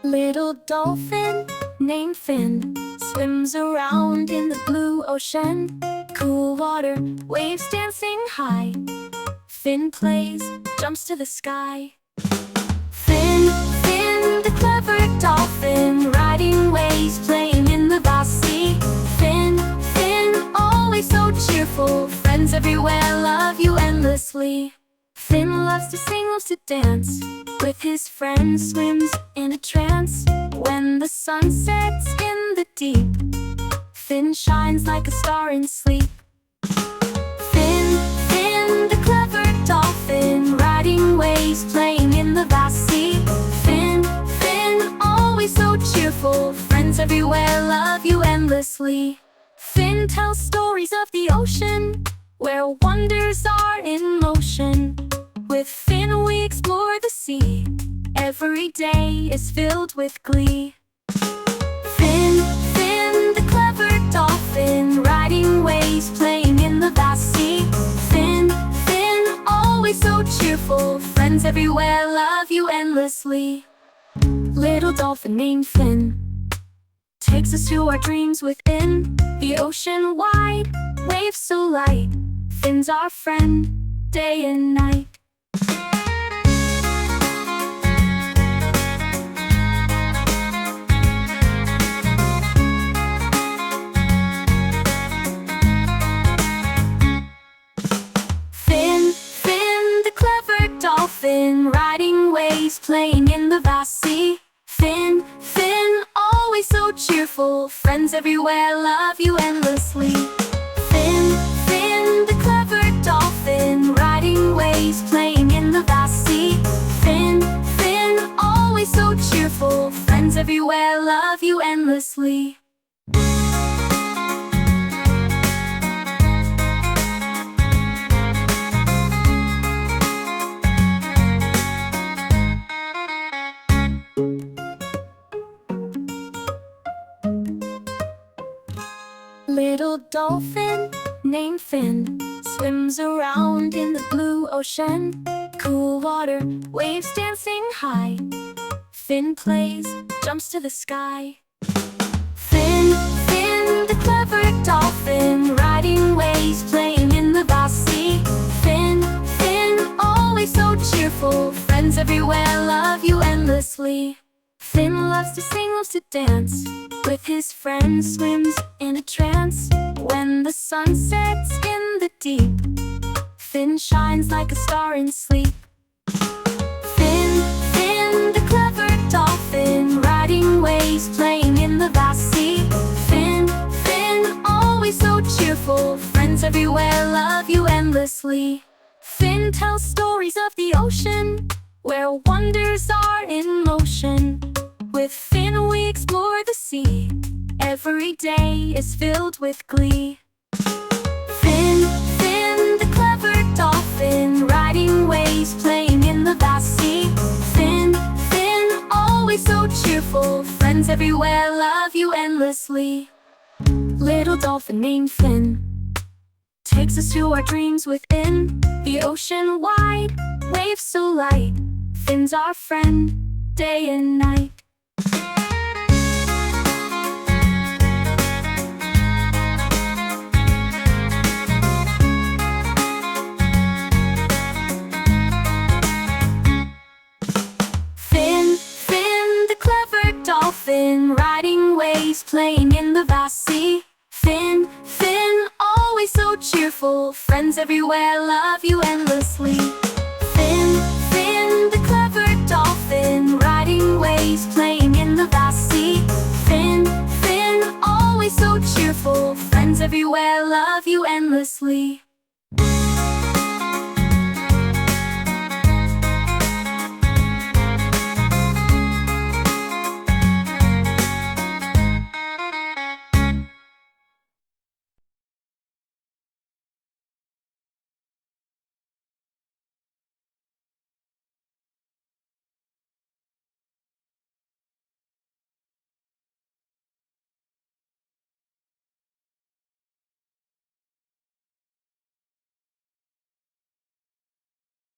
Little dolphin named Finn swims around in the blue ocean. Cool water, waves dancing high. Finn plays, jumps to the sky. Finn, Finn, the clever dolphin, riding waves, playing in the vast sea. Finn, Finn, always so cheerful, friends everywhere love you endlessly. Finn loves to sing, loves to dance, with his friends swims in a trance. When the sun sets in the deep, Finn shines like a star in sleep. Finn, Finn, the clever dolphin, riding waves, playing in the vast sea. Finn, Finn, always so cheerful, friends everywhere love you endlessly. Finn tells stories of the ocean, where wonders are in motion. With Finn we explore the sea, every day is filled with glee. Finn, Finn, the clever dolphin, riding waves, playing in the vast sea. Finn, Finn, always so cheerful, friends everywhere love you endlessly. Little dolphin named Finn takes us to our dreams within the ocean wide, waves so light. Finn's our friend, day and night. Finn, Finn, the clever dolphin, riding waves, playing in the vast sea. Finn, Finn, always so cheerful, friends everywhere love you endlessly. Finn, Finn, the clever dolphin, riding waves, playing in the vast sea. Finn, Finn, always so cheerful, friends everywhere love you endlessly. Little dolphin named Finn swims around in the blue ocean. Cool water, waves dancing high. Finn plays, jumps to the sky. Finn, Finn, the clever dolphin, riding waves, playing in the vast sea. Finn, Finn, always so cheerful, friends everywhere love you endlessly. Finn loves to sing, loves to dance, with his friends swims in a trance. When the sun sets in the deep, Finn shines like a star in sleep. Finn, Finn, the clever dolphin, riding waves, playing in the vast sea. Finn, Finn, always so cheerful, friends everywhere love you endlessly. Finn tells stories of the ocean, where wonders are in motion. With Finn we explore the sea, every day is filled with glee. Finn, Finn, the clever dolphin, riding waves, playing in the vast sea. Finn, Finn, always so cheerful, friends everywhere love you endlessly. Little dolphin named Finn takes us to our dreams within the ocean wide, waves so light. Finn's our friend, day and night. Finn, Finn, the clever dolphin, riding waves, playing in the vast sea. Finn, Finn, always so cheerful, friends everywhere love you endlessly. Finn, Finn, the clever dolphin, riding waves, playing in the vast sea. Finn, Finn, always so cheerful, friends everywhere love you endlessly.